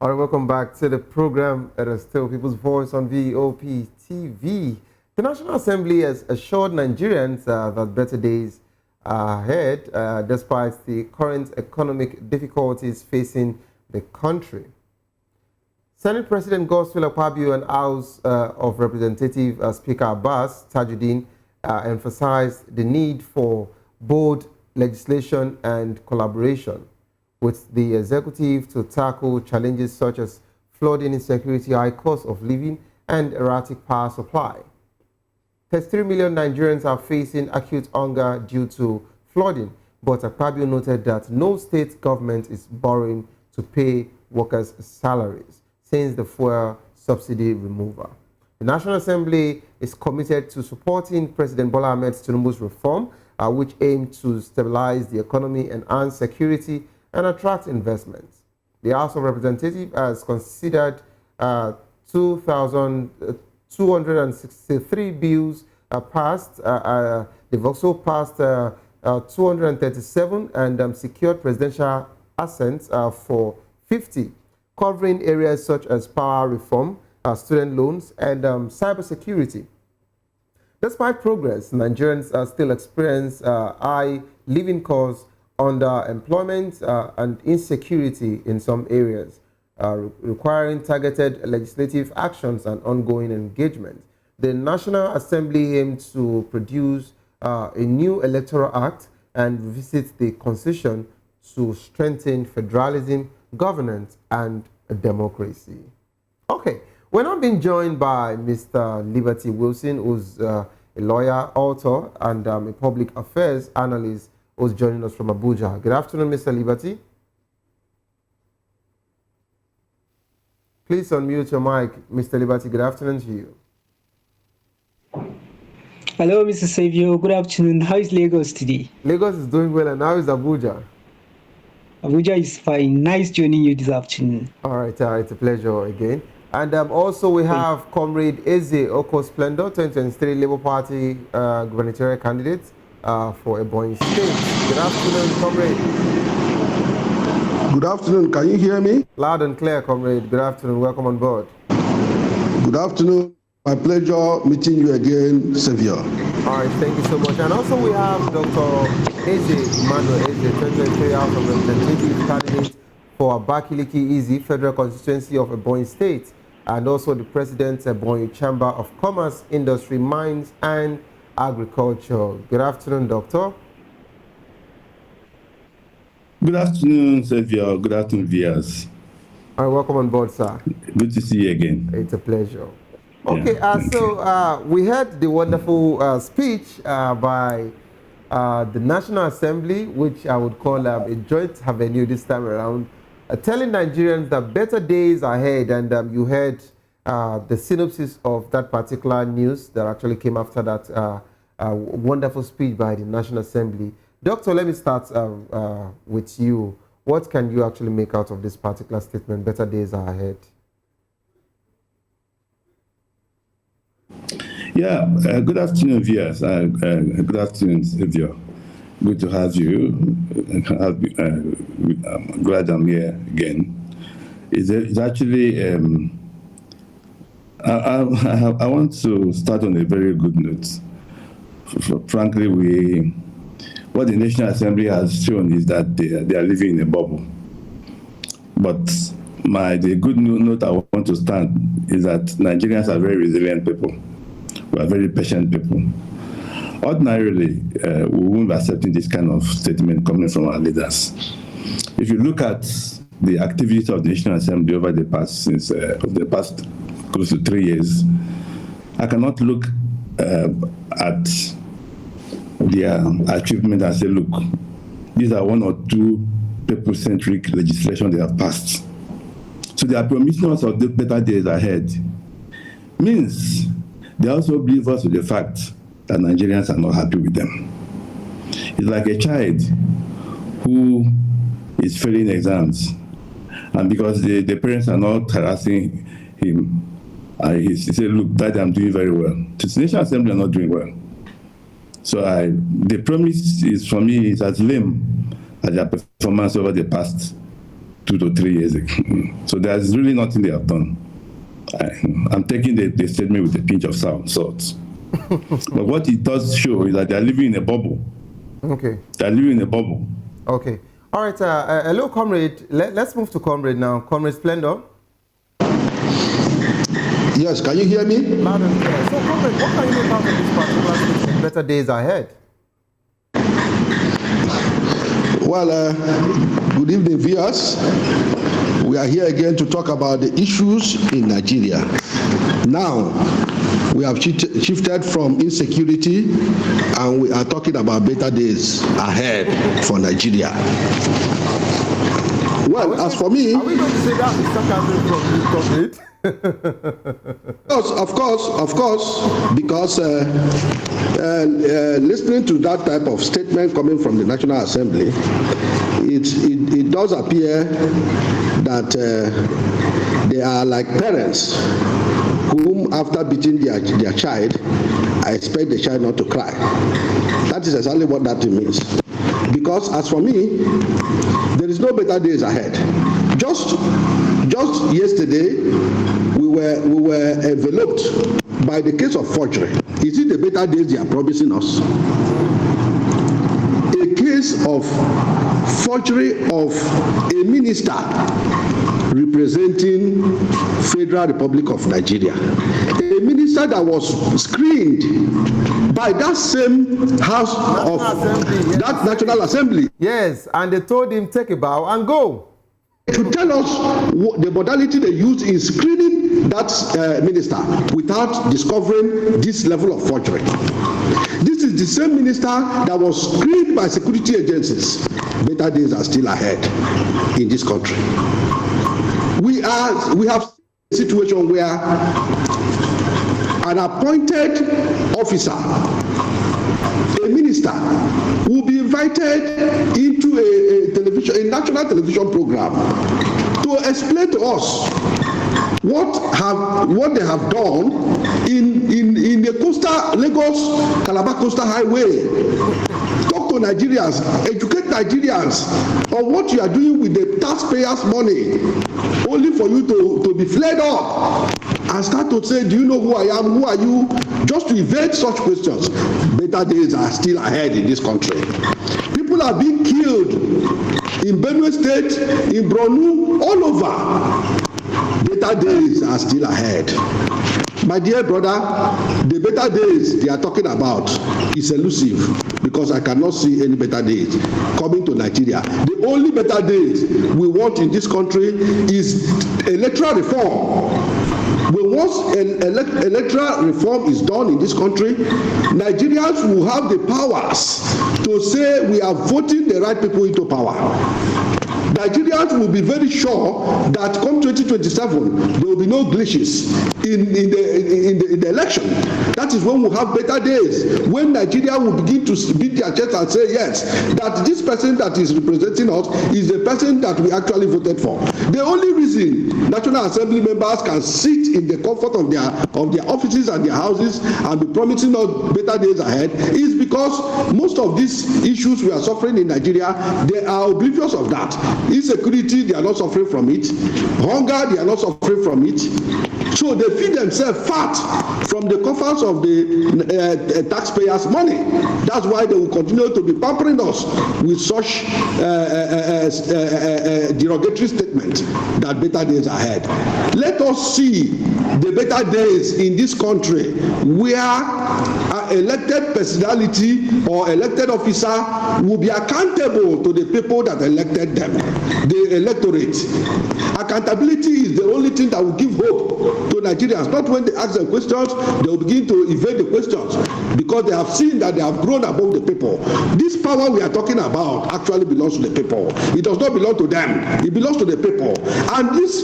All right, welcome back to the program. It is still People's Voice on VOP TV. The National Assembly has assured Nigerians that better days are ahead despite the current economic difficulties facing the country. Senate President Godswill Akpabio and House of Representative Speaker Abbas Tajuddin emphasized the need for bold legislation and collaboration with the executive to tackle challenges such as flooding, insecurity, high cost of living, and erratic power supply. 33 million Nigerians are facing acute hunger due to flooding, but Akpabio noted that no state government is borrowing to pay workers' salaries since the fuel subsidy removal. The National Assembly is committed to supporting President Bola Ahmed Tinubu's reform, which aim to stabilize the economy, enhance security, and attract investments. The House of Representatives has considered 2,263 bills passed. They've also passed 237 and secured presidential assents for 50, covering areas such as power reform, student loans, and cybersecurity. Despite progress, Nigerians still experience high living costs, underemployment, and insecurity in some areas, requiring targeted legislative actions and ongoing engagement. The National Assembly aims to produce a new Electoral Act and revisit the Constitution to strengthen federalism, governance, and democracy. Okay, we're now being joined by Mr. Liberty Wilson, who's a lawyer, author, and a public affairs analyst, who's joining us from Abuja. Good afternoon, Mr. Liberty. Please unmute your mic, Mr. Liberty. Good afternoon to you. Hello, Mr. Savio. Good afternoon. How is Lagos today? Lagos is doing well, and how is Abuja? Abuja is fine. Nice joining you this afternoon. All right, it's a pleasure again. And also we have Comrade Eze Oko Splendor, 2023 Labour Party gubernatorial candidate for Ebonyi State. Good afternoon, Comrade. Good afternoon. Can you hear me? Loud and clear, Comrade. Good afternoon. Welcome on board. Good afternoon. My pleasure meeting you again, Xavier. All right, thank you so much. And also we have Dr. Eze Emmanuel Eze, 2023 House of Representatives candidate for Abakiliki Easy Federal Constituency of Ebonyi State, and also the President Ebonyi Chamber of Commerce, Industry, Mines, and Agriculture. Good afternoon, Doctor. Good afternoon, Xavier. Good afternoon, viewers. All right, welcome on board, sir. Good to see you again. It's a pleasure. Okay, so we heard the wonderful speech by the National Assembly, which I would call a joint avenue this time around, telling Nigerians that better days are ahead, and you heard the synopsis of that particular news that actually came after that wonderful speech by the National Assembly. Doctor, let me start with you. What can you actually make out of this particular statement, better days are ahead? Yeah, good afternoon, viewers. Good afternoon, Xavier. Good to have you. I'm glad I'm here again. It's actually, I want to start on a very good note. Frankly, what the National Assembly has shown is that they are living in a bubble. But the good note I want to stand is that Nigerians are very resilient people. We are very patient people. Ordinarily, we won't be accepting this kind of statement coming from our leaders. If you look at the activities of the National Assembly over the past close to 3 years, I cannot look at their achievement and say, look, these are one or two people-centric legislation they have passed. So their promises of the better days ahead means they also believe us with the fact that Nigerians are not happy with them. It's like a child who is failing exams, and because the parents are not harassing him, he said, look, Daddy, I'm doing very well. The National Assembly are not doing well. So the promise is, for me, is as lame as their performance over the past 2 to 3 years ago. So there's really nothing they have done. I'm taking the statement with a pinch of salt. But what it does show is that they're living in a bubble. Okay. They're living in a bubble. Okay. All right. Hello, comrade. Let's move to comrade now. Comrade Splendor. Yes, can you hear me? Loud and clear. So, comrade, what can you make out of this particular statement? Better days ahead. Well, good evening, viewers. We are here again to talk about the issues in Nigeria. Now, we have shifted from insecurity and we are talking about better days ahead for Nigeria. Well, as for me... Are we going to say that is sarcasm from you, comrade? Of course, because listening to that type of statement coming from the National Assembly, it does appear that they are like parents whom, after beating their child, I expect the child not to cry. That is exactly what that means. Because as for me, there is no better days ahead. Just yesterday, we were enveloped by the case of forgery. Is it the better days they are promising us? A case of forgery of a minister representing Federal Republic of Nigeria. A minister that was screened by that same House of that National Assembly. Yes, and they told him take a bow and go. To tell us what the modality they used in screening that minister without discovering this level of forgery. This is the same minister that was screened by security agencies. Better days are still ahead in this country. We have a situation where an appointed officer, a minister, will be invited into a national television program to explain to us what they have done in the coastal Lagos Calabar Coastal Highway. Talk to Nigerians, educate Nigerians on what you are doing with the taxpayers' money, only for you to be flared up and start to say, do you know who I am, who are you, just to evade such questions. Better days are still ahead in this country. People are being killed in Benue State, in Borno, all over. Better days are still ahead. My dear brother, the better days they are talking about is elusive because I cannot see any better days coming to Nigeria. The only better days we want in this country is electoral reform. When once electoral reform is done in this country, Nigerians will have the powers to say we are voting the right people into power. Nigerians will be very sure that come 2027 there will be no glitches in the election. That is when we'll have better days, when Nigeria will begin to beat their chest and say yes, that this person that is representing us is the person that we actually voted for. The only reason National Assembly members can sit in the comfort of their offices and their houses and be promising us better days ahead is because most of these issues we are suffering in Nigeria, they are oblivious of that. Insecurity, they are not suffering from it. Hunger, they are not suffering from it. So they feed themselves fat from the coffers of the taxpayers' money. That's why they will continue to be pampering us with such derogatory statements that better days are ahead. Let us see the better days in this country where an elected personality or elected officer will be accountable to the people that elected them, the electorate. Accountability is the only thing that will give hope to Nigerians. Not when they ask them questions, they will begin to evade the questions because they have seen that they have grown above the people. This power we are talking about actually belongs to the people. It does not belong to them. It belongs to the people. And this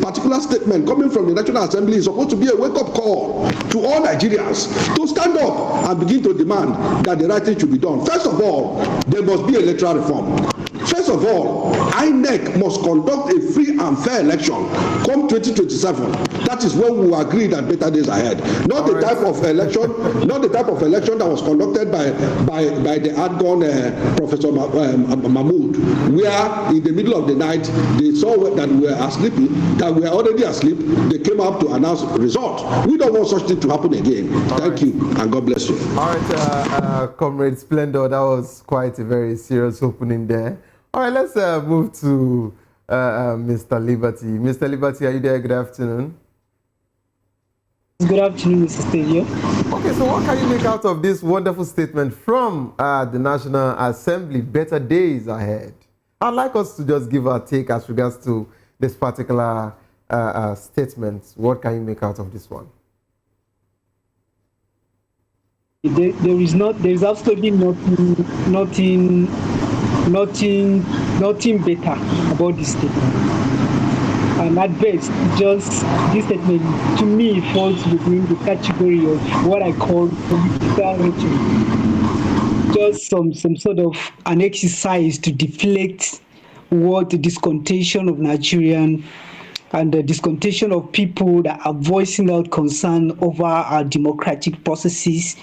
particular statement coming from the National Assembly is supposed to be a wake-up call to all Nigerians to stand up and begin to demand that the right thing should be done. First of all, there must be electoral reform. First First of all, INEC must conduct a free and fair election come 2027. That is when we will agree that better days ahead. Not the type of election, not the type of election that was conducted by the outgone Professor Mahmood, where in the middle of the night they saw that we were asleep, that we were already asleep. They came up to announce results. We don't want such thing to happen again. Thank you, and God bless you. All right, Comrade Splendor, that was quite a very serious opening there. All right, let's move to Mr. Liberty. Mr. Liberty, are you there? Good afternoon. Good afternoon, Mr. Stadio. Okay, so what can you make out of this wonderful statement from the National Assembly, better days ahead? I'd like us to just give our take as regards to this particular statement. What can you make out of this one? There is absolutely nothing better about this statement. And at best, just this statement to me falls within the category of what I call political rhetoric. Just some sort of an exercise to deflect what the discontention of Nigerian and the discontention of people that are voicing out concern over our democratic processes,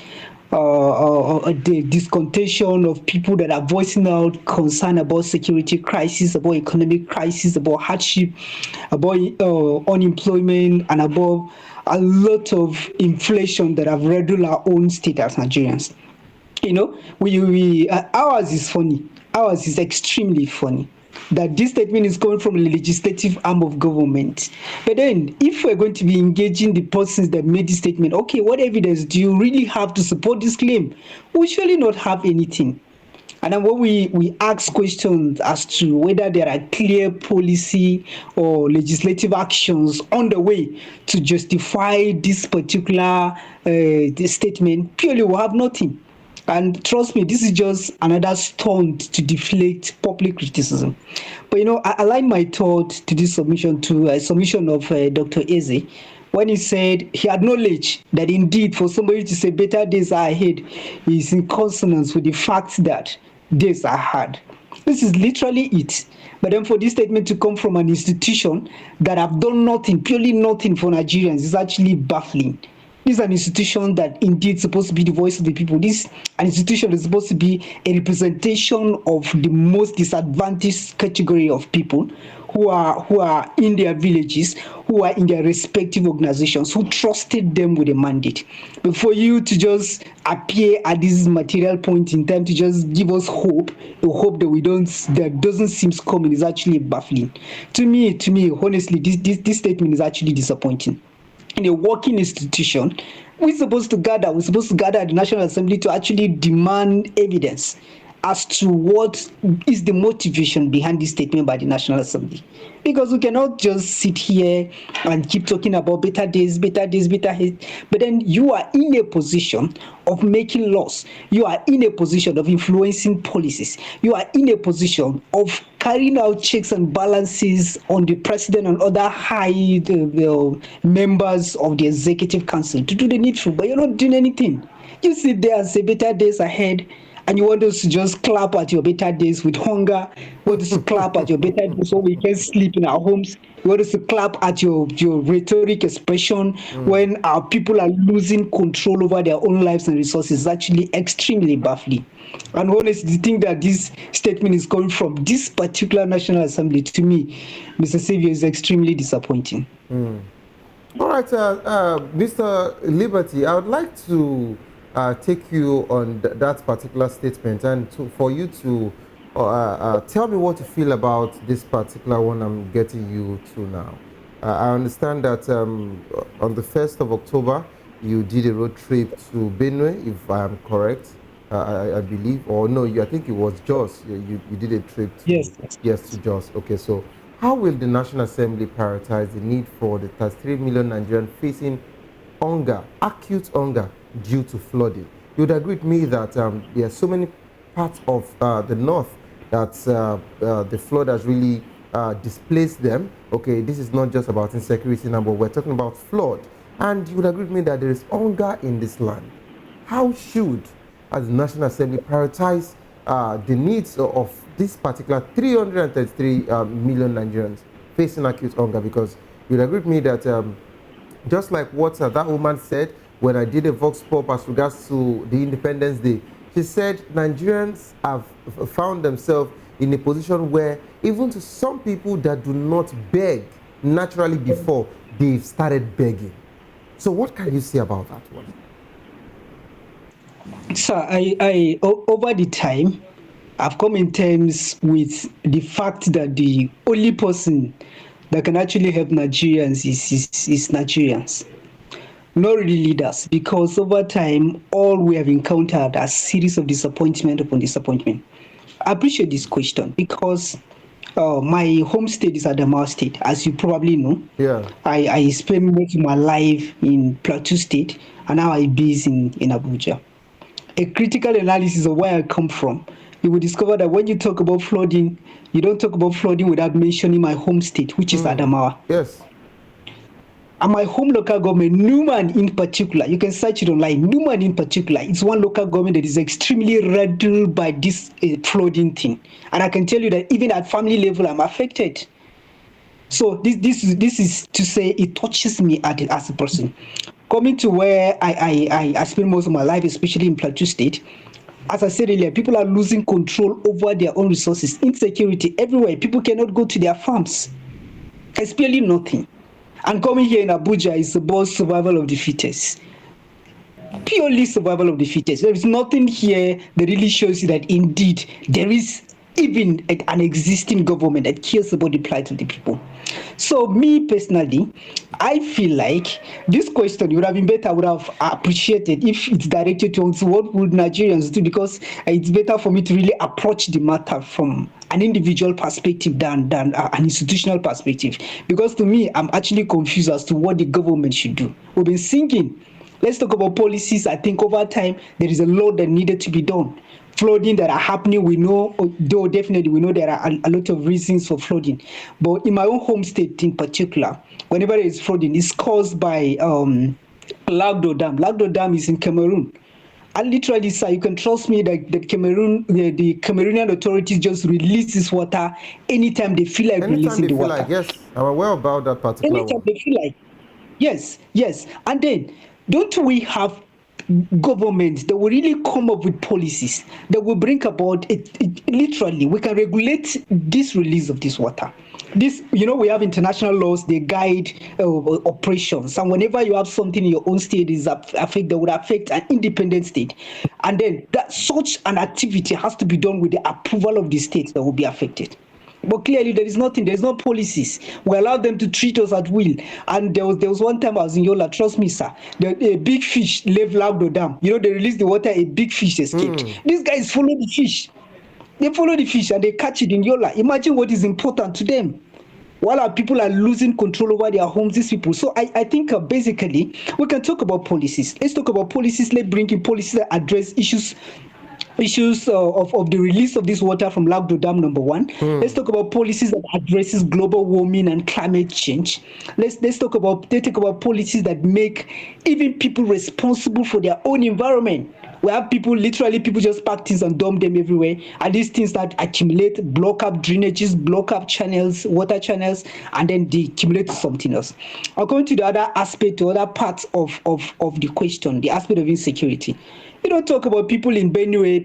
the discontention of people that are voicing out concern about security crisis, about economic crisis, about hardship, about unemployment, and about a lot of inflation that have riddled our own state as Nigerians. You know, ours is funny. Ours is extremely funny. That this statement is coming from the legislative arm of government. But then, if we're going to be engaging the persons that made this statement, okay, what evidence do you really have to support this claim? We surely not have anything. And then when we ask questions as to whether there are clear policy or legislative actions on the way to justify this particular this statement, purely we have nothing. And trust me, this is just another stunt to deflect public criticism. But you know, I align my thought to this submission to a submission of Dr. Eze, when he said he acknowledged that indeed for somebody to say better days are ahead is in consonance with the fact that days are hard. This is literally it. But then for this statement to come from an institution that have done nothing, purely nothing for Nigerians, is actually baffling. This is an institution that indeed supposed to be the voice of the people. This an institution is supposed to be a representation of the most disadvantaged category of people who are in their villages, who are in their respective organizations, who trusted them with a mandate. But for you to just appear at this material point in time to just give us hope, a hope that doesn't seem coming, is actually baffling. To me, honestly, this statement is actually disappointing. In a working institution, we're supposed to gather at the National Assembly to actually demand evidence as to what is the motivation behind this statement by the National Assembly. Because we cannot just sit here and keep talking about better days, but then you are in a position of making laws. You are in a position of influencing policies. You are in a position of carrying out checks and balances on the president and other high members of the executive council to do the needful, but you're not doing anything. You sit there and say better days ahead, and you want us to just clap at your better days with hunger. You want us to clap at your better days so we can sleep in our homes. You want us to clap at your rhetoric expression when our people are losing control over their own lives and resources. Is actually extremely baffling. And honestly, the thing that this statement is coming from this particular National Assembly, to me, Mr. Savior, is extremely disappointing. All right, Mr. Liberty, I would like to take you on that particular statement and for you to tell me what you feel about this particular one I'm getting you to now. I understand that on the 1st of October, you did a road trip to Benue, if I am correct, I believe, or no, I think it was Jos. You did a trip to, yes, to Jos. Okay, so how will the National Assembly prioritize the need for the 33 million Nigerians facing hunger, acute hunger, due to flooding? You would agree with me that there are so many parts of the north that the flood has really displaced them. Okay, this is not just about insecurity now, but we're talking about flood. And you would agree with me that there is hunger in this land. How should, as the National Assembly, prioritize the needs of this particular 333 million Nigerians facing acute hunger? Because you'll agree with me that just like what that woman said when I did a Vox Pop as regards to the Independence Day, she said Nigerians have found themselves in a position where even to some people that do not beg naturally before, they've started begging. So what can you say about that one? So over the time, I've come in terms with the fact that the only person that can actually help Nigerians is Nigerians, not really leaders, because over time, all we have encountered are series of disappointment upon disappointment. I appreciate this question because my home state is Adamawa State, as you probably know. Yeah. I spent most of my life in Plateau State, and now I base in Abuja. A critical analysis of where I come from, you will discover that when you talk about flooding, you don't talk about flooding without mentioning my home state, which is Adamawa. Yes. And my home local government, Newman in particular, you can search it online. Newman in particular, it's one local government that is extremely riddled by this flooding thing. And I can tell you that even at family level, I'm affected. So this is to say it touches me as a person. Coming to where I spend most of my life, especially in Plateau State, as I said earlier, people are losing control over their own resources. Insecurity everywhere. People cannot go to their farms. There's barely nothing. And coming here in Abuja is about survival of the fittest. Purely survival of the fittest. There is nothing here that really shows you that indeed there is even an existing government that cares about the plight of the people. So me personally, I feel like this question would have been better, would have appreciated if it's directed towards what would Nigerians do, because it's better for me to really approach the matter from an individual perspective than an institutional perspective. Because to me, I'm actually confused as to what the government should do. We've been thinking, let's talk about policies. I think over time, there is a lot that needed to be done. Flooding that are happening, we know, though definitely we know there are a lot of reasons for flooding. But in my own home state in particular, whenever there is flooding, it's caused by Lagdo Dam. Lagdo Dam is in Cameroon. And literally, sir, you can trust me that the Cameroonian authorities just release this water anytime they feel like releasing the water. Like, yes, I'm aware about that particular anytime one. they feel like, yes. And then, don't we have governments that will really come up with policies that will bring about it literally, we can regulate this release of this water. This, we have international laws, they guide operations, and whenever you have something in your own state that would affect an independent state, and then that such an activity has to be done with the approval of the states that will be affected. But clearly, there is nothing. There's no policies. We allow them to treat us at will. And there was one time I was in Yola. Trust me, sir. A big fish left Lagdo Dam. They released the water. A big fish escaped. These guys follow the fish. They follow the fish and they catch it in Yola. Imagine what is important to them. While our people are losing control over their homes, these people. So I think basically we can talk about policies. Let's talk about policies. Let's bring in policies that address issues of the release of this water from Lagdo Dam, number one. Let's talk about policies that addresses global warming and climate change. Let's talk about policies that make even people responsible for their own environment. We have people just pack things and dump them everywhere, and these things that accumulate, block up drainages, block up channels, water channels, and then they accumulate to something else. I'll go into the other aspect, the other parts of the question, the aspect of insecurity. You don't talk about people in Benue,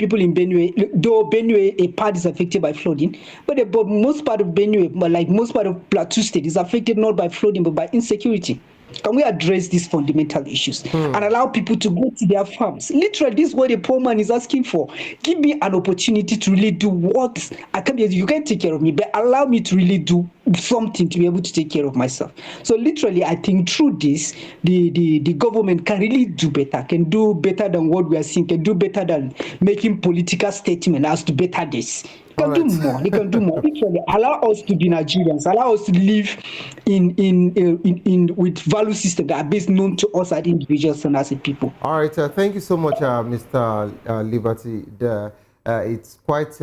though Benue, a part is affected by flooding, but most part of Benue, like most part of Plateau State, is affected not by flooding, but by insecurity. Can we address these fundamental issues and allow people to go to their farms? Literally, this is what a poor man is asking for. Give me an opportunity to really do what I can be. You can take care of me, but allow me to really do something to be able to take care of myself. So literally, I think through this, the government can really do better, can do better than what we are seeing, can do better than making political statements as to better this. They can do more. They can do more. Literally, allow us to be Nigerians. Allow us to live in with value system that are best known to us as individuals and as a people. All right. Thank you so much, Mr. Liberty. It's quite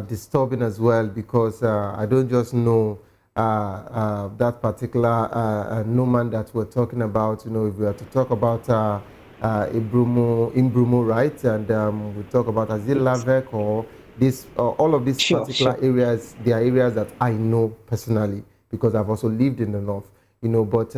disturbing as well, because I don't just know that particular Noman that we're talking about. If we are to talk about Imbrumo, right? And we talk about Azil Lavec or all of these Sure, particular sure. areas, they are areas that I know personally because I've also lived in the north, but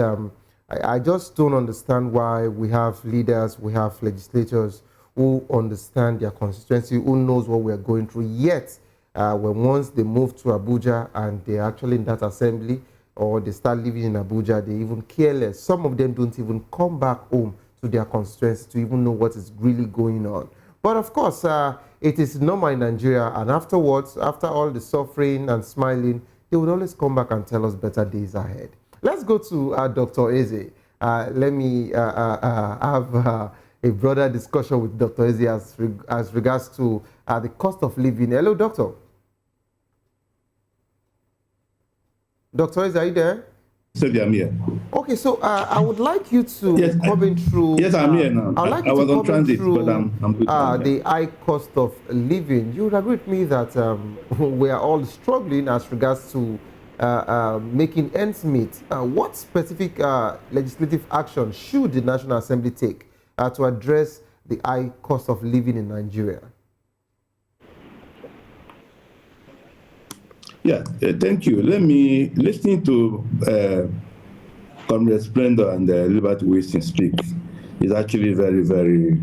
I just don't understand why we have leaders, we have legislators who understand their constituency, who knows what we're going through, yet when once they move to Abuja and they're actually in that assembly or they start living in Abuja, they even care less. Some of them don't even come back home to their constituency to even know what is really going on. But of course, it is normal in Nigeria, and afterwards, after all the suffering and smiling, they would always come back and tell us better days ahead. Let's go to Dr. Eze. Let me have a broader discussion with Dr. Eze as regards to the cost of living. Hello, Doctor. Dr. Eze, are you there? Sorry, I'm here. Okay, so I would like you to comment through. Yes, I'm here now. I'd like I you was to on comment transit, through but I'm good. the high cost of living. You would agree with me that we are all struggling as regards to making ends meet. What specific legislative action should the National Assembly take to address the high cost of living in Nigeria? Yeah, thank you. Listening to Comrade Splendor and Liberty Wilson speak is actually very, very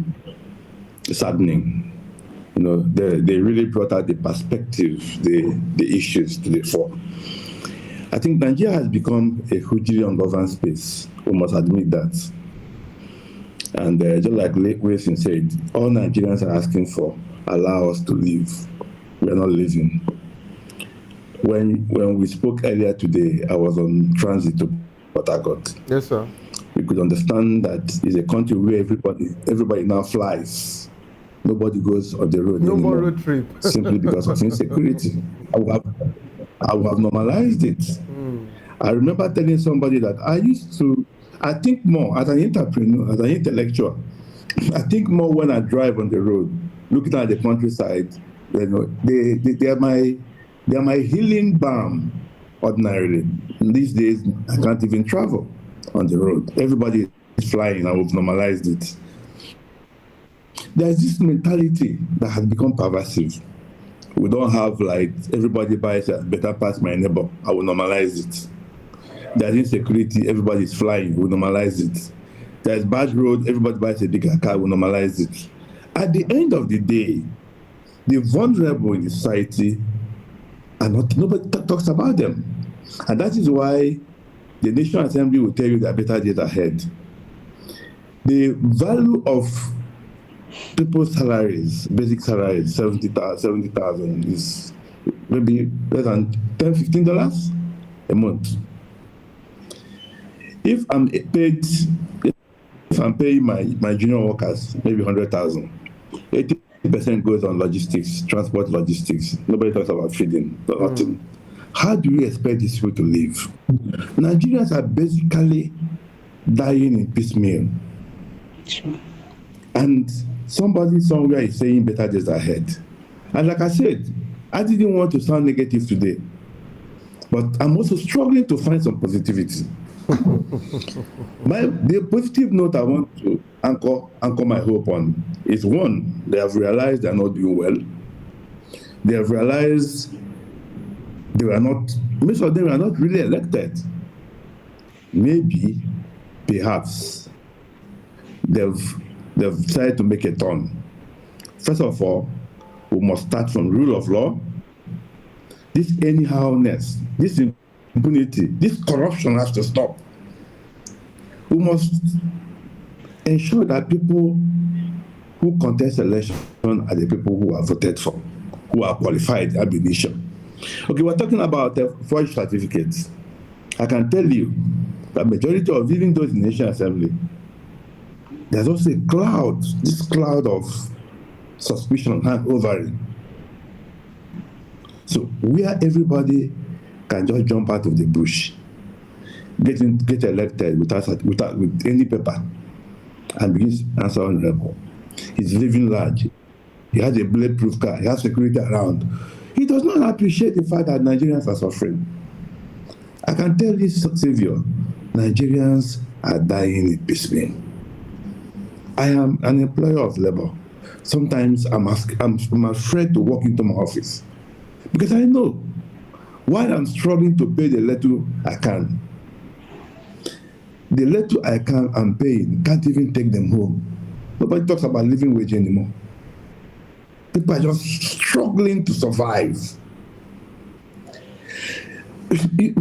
saddening. They really brought out the perspective, the issues to the fore. I think Nigeria has become a hugely ungoverned space. We must admit that. And just like Wilson said, all Nigerians are asking for, allow us to live. We are not living. When we spoke earlier today, I was on transit to Port Harcourt. Yes, sir. We could understand that it's a country where everybody now flies. Nobody goes on the road No anymore, more road trip. simply because of insecurity. I would have normalized it. I remember telling somebody that I think more as an entrepreneur, as an intellectual, I think more when I drive on the road, looking at the countryside. They are my healing balm ordinarily. These days, I can't even travel on the road. Everybody is flying, and we've normalized it. There's this mentality that has become pervasive. We don't have like everybody buys a better pass my neighbor, I will normalize it. There's insecurity, everybody is flying, we normalize it. There's bad road, everybody buys a bigger car, we normalize it. At the end of the day, the vulnerable in the society nobody talks about them. And that is why the National Assembly will tell you there are better days ahead. The value of people's salaries, basic salaries, 70,000 is maybe less than $10, $15 a month. If I'm paying my junior workers maybe 100,000, 80% goes on logistics, transport logistics. Nobody talks about feeding, nothing. How do we expect these people to live? Nigerians are basically dying in piecemeal. And somebody somewhere is saying better days ahead. And like I said, I didn't want to sound negative today, but I'm also struggling to find some positivity. The positive note I want to anchor my hope on is one, they have realized they're not doing well. They have realized most of them are not really elected. Maybe, perhaps, they've decided to make a turn. First of all, we must start from rule of law. This anyhowness, this impunity, this corruption has to stop. We must ensure that people who contest election are the people who are voted for, who are qualified ab initio. Okay, we're talking about the forged certificates. I can tell you that majority of even those in the National Assembly, there's also this cloud of suspicion hanging over it. So where everybody can just jump out of the bush, get elected with any paper, and begins to answer honorable. He's living large. He has a bulletproof car. He has security around. He does not appreciate the fact that Nigerians are suffering. I can tell this, Savior, Nigerians are dying in piecemeal. I am an employer of labor. sometimes I'm afraid to walk into my office because I know while I'm struggling to pay the little I can, the little I can I'm paying can't even take them home. Nobody talks about living wage anymore. People are just struggling to survive. We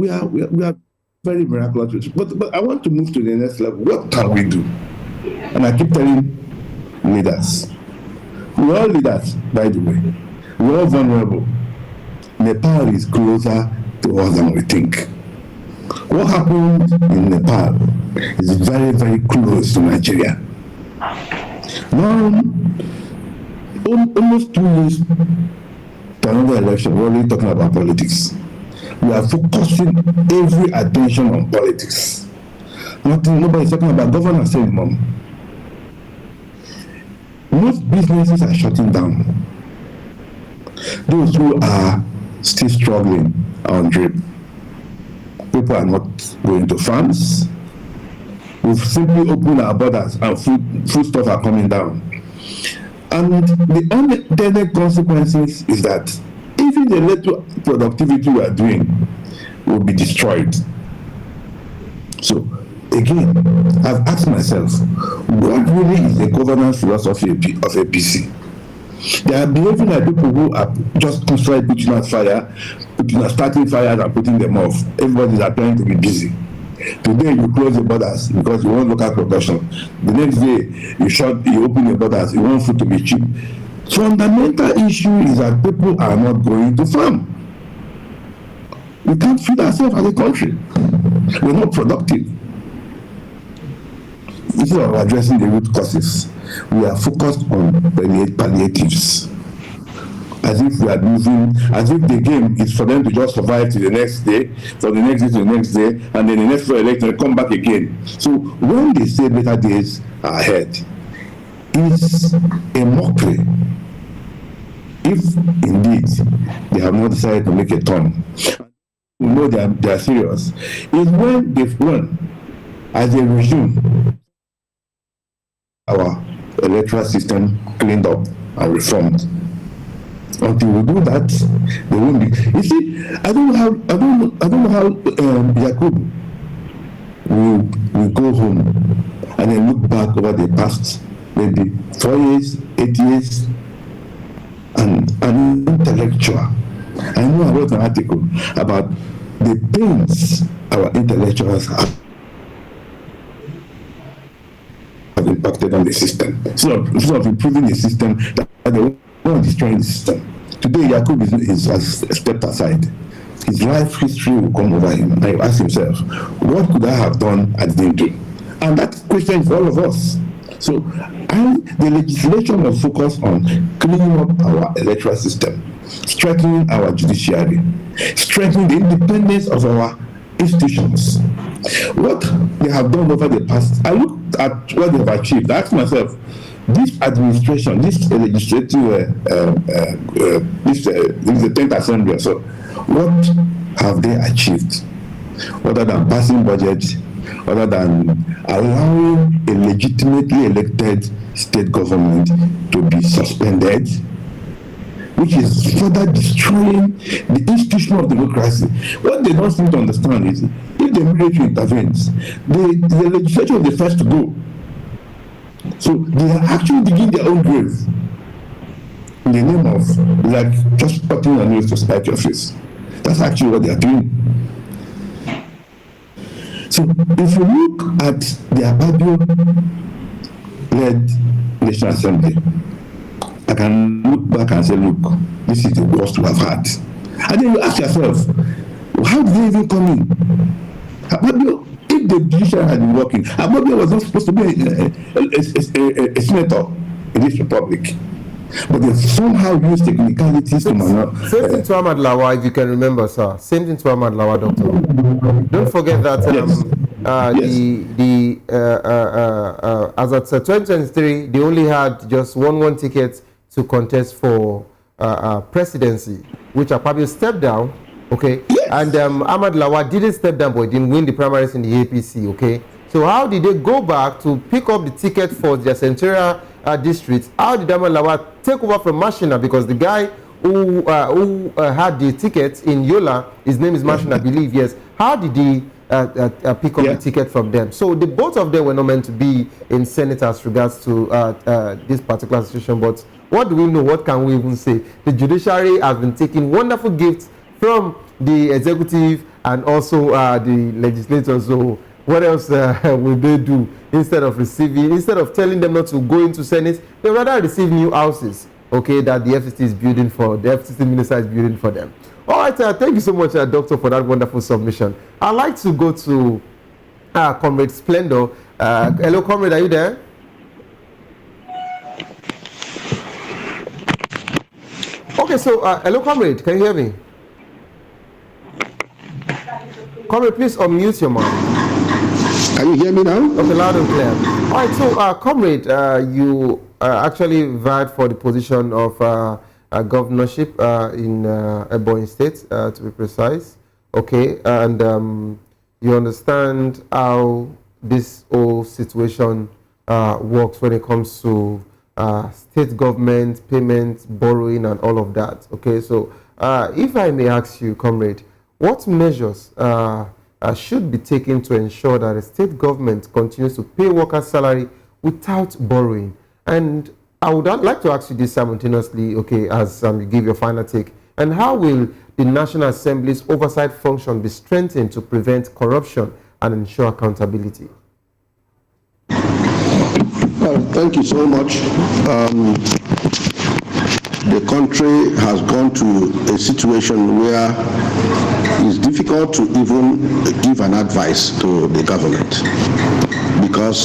are very miraculous. But I want to move to the next level. What can we do? And I keep telling leaders, we're all leaders, by the way. We're all vulnerable. Nepal is closer to us than we think. What happened in Nepal is very, very close to Nigeria. Now, almost 2 years to another election, we're already talking about politics. We are focusing every attention on politics. Nobody's talking about governance anymore. Most businesses are shutting down. Those who are still struggling are on drip. People are not going to farms. We've simply opened our borders and food stuff are coming down. And the unintended consequences is that even the little productivity we are doing will be destroyed. So again, I've asked myself, what really is the governance philosophy of APC? They are behaving like people who are just constantly putting out fire, starting fires and putting them off. Everybody is appearing to be busy. Today you close the borders because you want local production. The next day you open the borders, you want food to be cheap. Fundamental issue is that people are not going to farm. We can't feed ourselves as a country. We're not productive. Instead of addressing the root causes, we are focused on palliatives. As if we are moving, as if the game is for them to just survive to the next day, from the next day to the next day, and then the next election they come back again. So when they say better days are ahead, it's a mockery. If indeed they have not decided to make a turn, we know they are serious, is when they've won as a regime our electoral system cleaned up and reformed. Until we do that, they won't be. You see, I don't know how Yakubu will go home and then look back over the past maybe 4 years, 8 years, and an intellectual. I know I wrote an article about the pains our intellectuals have impacted on the system. Instead of improving the system, they want to destroy the system. Today, Yakubu has stepped aside. His life history will come over him. And he ask himself, what could I have done I didn't do? And that question is for all of us. So the legislation will focus on cleaning up our electoral system, strengthening our judiciary, strengthening the independence of our institutions. What they have done over the past, I looked at what they have achieved. I asked myself, this administration, this legislative, this is the 10th assembly, so what have they achieved? Other than passing budgets, other than allowing a legitimately elected state government to be suspended, which is further destroying the institution of democracy. What they don't seem to understand is, if the military intervenes, the legislature is the first to go. So they are actually digging their own grave in the name of, like, just putting a news to spite your face. That's actually what they are doing. So if you look at the Ababio-led National Assembly, I can look back and say, look, this is the worst we have had. And then you ask yourself, how did they even come in? Ababio, if the judiciary had been working, Ababio was not supposed to be a senator in this republic. But they somehow used technicalities to manage. Same thing to Ahmad Lawa, if you can remember, sir. Same thing to Ahmad Lawa, doctor. Don't forget that as at 2023, they only had just one ticket to contest for presidency, which Akpabio stepped down, okay? Yes. And Ahmad Lawa didn't step down, but didn't win the primaries in the APC, okay? So how did they go back to pick up the ticket for their senatorial district, how did Ahmed Lawal take over from Mashina? Because the guy who had the ticket in Yola, his name is Mashina, I believe, yes. How did he pick up the ticket from them? So the both of them were not meant to be in Senate as regards to this particular situation. But what do we know? What can we even say? The judiciary has been taking wonderful gifts from the executive and also the legislators. So what else will they do instead of telling them not to go into Senate? They rather receive new houses, okay, that the FCC is building for, the FCC minister is building for them. All right, thank you so much, Doctor, for that wonderful submission. I'd like to go to Comrade Splendor. Hello, Comrade, are you there? Okay, so hello, Comrade, can you hear me? Comrade, please unmute your mic. Can you hear me now? Okay, loud and clear. All right, so Comrade, you actually vied for the position of governorship in Ebonyi State, to be precise. Okay, and you understand how this whole situation works when it comes to state government, payments, borrowing, and all of that. Okay, so if I may ask you, Comrade, what measures should be taken to ensure that the state government continues to pay workers' salary without borrowing? And I would like to ask you this simultaneously, okay, as you give your final take. And how will the National Assembly's oversight function be strengthened to prevent corruption and ensure accountability? Well, thank you so much. The country has gone to a situation where it's difficult to even give an advice to the government because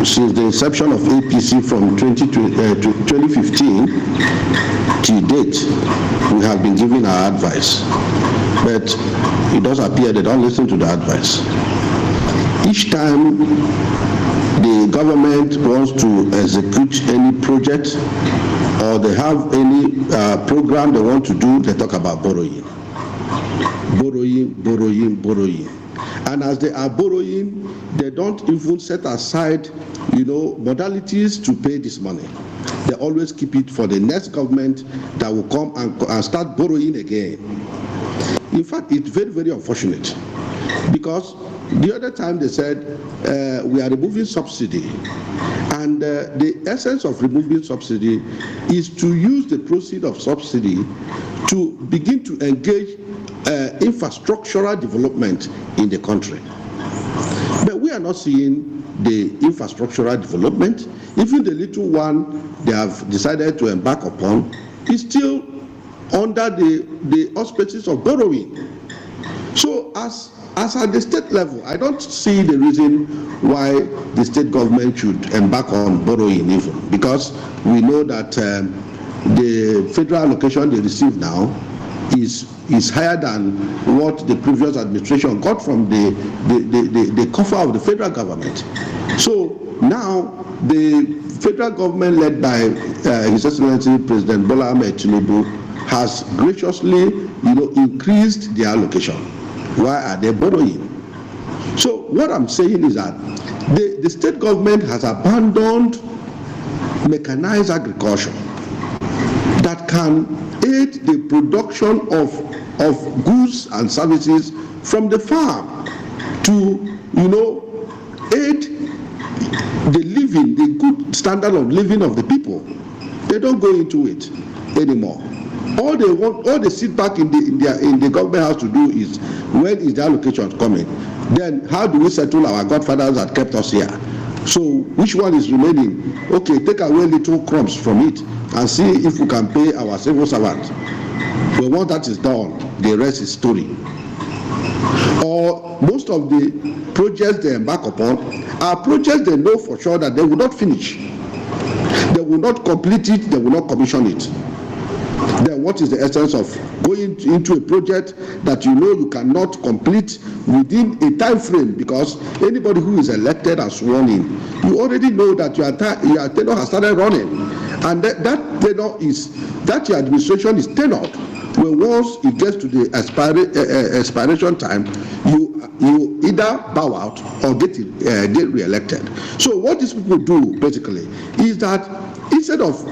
since the inception of APC from 2015 to date, we have been giving our advice, but it does appear they don't listen to the advice. Each time the government wants to execute any project or they have any program they want to do, they talk about borrowing. Borrowing. And as they are borrowing, they don't even set aside, modalities to pay this money. They always keep it for the next government that will come and start borrowing again. In fact, it's very, very unfortunate because the other time they said we are removing subsidy, and the essence of removing subsidy is to use the proceeds of subsidy to begin to engage infrastructural development in the country. But we are not seeing the infrastructural development. Even the little one they have decided to embark upon is still under the auspices of borrowing. So as at the state level, I don't see the reason why the state government should embark on borrowing even, because we know that the federal allocation they receive now is higher than what the previous administration got from the coffer of the federal government. So now the federal government led by His Excellency President Bola Ahmed Tinubu has graciously, increased their allocation. Why are they borrowing? So what I'm saying is that the state government has abandoned mechanized agriculture that can aid the production of goods and services from the farm to, aid the good standard of living of the people. They don't go into it anymore. All they sit back in the government house to do is, when is the allocation coming? Then how do we settle our godfathers that kept us here? So which one is remaining? Okay, take away little crumbs from it and see if we can pay our civil servants. But once that is done, the rest is story. Or most of the projects they embark upon are projects they know for sure that they will not finish. They will not complete it, they will not commission it. Then what is the essence of going into a project that you cannot complete within a time frame? Because anybody who is elected and sworn in, you already know that your tenure has started running, and that your administration is tenured. When once it gets to the expiration time, you either bow out or get re-elected. So what these people do basically is that instead of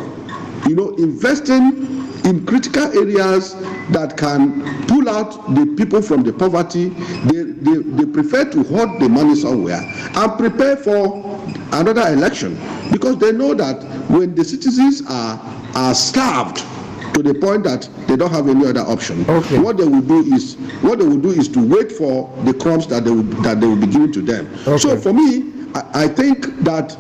investing in critical areas that can pull out the people from the poverty, they prefer to hoard the money somewhere and prepare for another election, because they know that when the citizens are starved to the point that they don't have any other option, what they will do is to wait for the crumbs that they will be given to them. So for me, I think that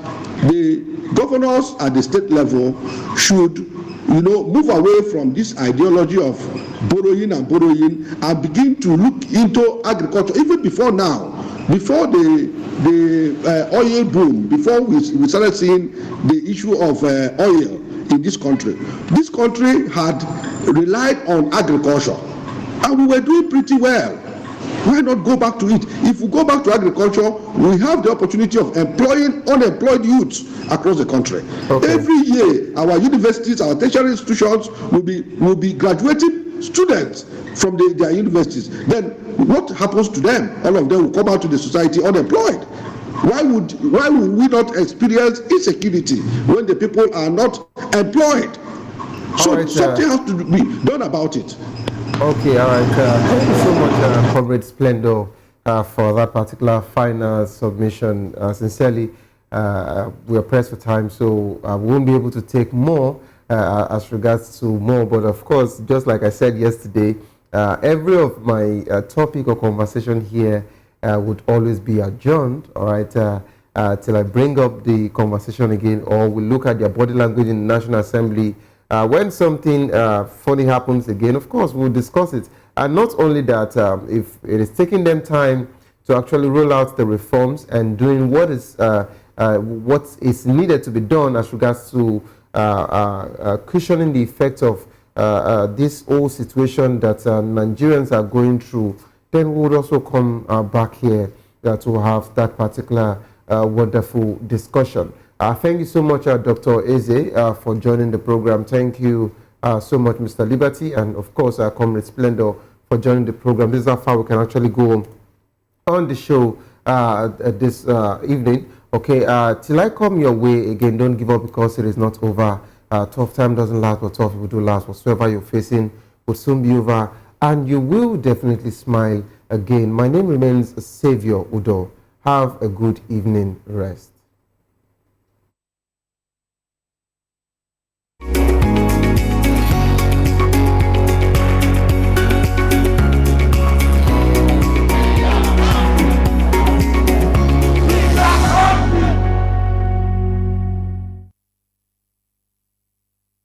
the governors at the state level should move away from this ideology of borrowing and begin to look into agriculture. Even before now, before the oil boom, before we started seeing the issue of oil in this country had relied on agriculture, and we were doing pretty well. Why not go back to it? If we go back to agriculture, we have the opportunity of employing unemployed youths across the country. Every year, our universities, our tertiary institutions will be graduating students from their universities. Then what happens to them? All of them will come out to the society unemployed. Why would we not experience insecurity when the people are not employed? So something has to be done about it. Okay, all right. Thank you so much, Comrade Splendor, for that particular final submission. Sincerely, we are pressed for time, so we won't be able to take more as regards to more. But of course, just like I said yesterday, every of my topic or conversation here would always be adjourned, all right, till I bring up the conversation again, or we look at their body language in the National Assembly. When something funny happens again, of course, we'll discuss it. And not only that, if it is taking them time to actually roll out the reforms and doing what is needed to be done as regards to cushioning the effect of this whole situation that Nigerians are going through, then we would also come back here to have that particular wonderful discussion. Thank you so much, Dr. Eze, for joining the program. Thank you so much, Mr. Liberty, and of course, Comrade Splendor, for joining the program. This is how far we can actually go on the show this evening. Okay, till I come your way again, don't give up because it is not over. Tough time doesn't last, but tough will do last. Whatsoever you're facing will soon be over, and you will definitely smile again. My name remains Savior Udo. Have a good evening rest.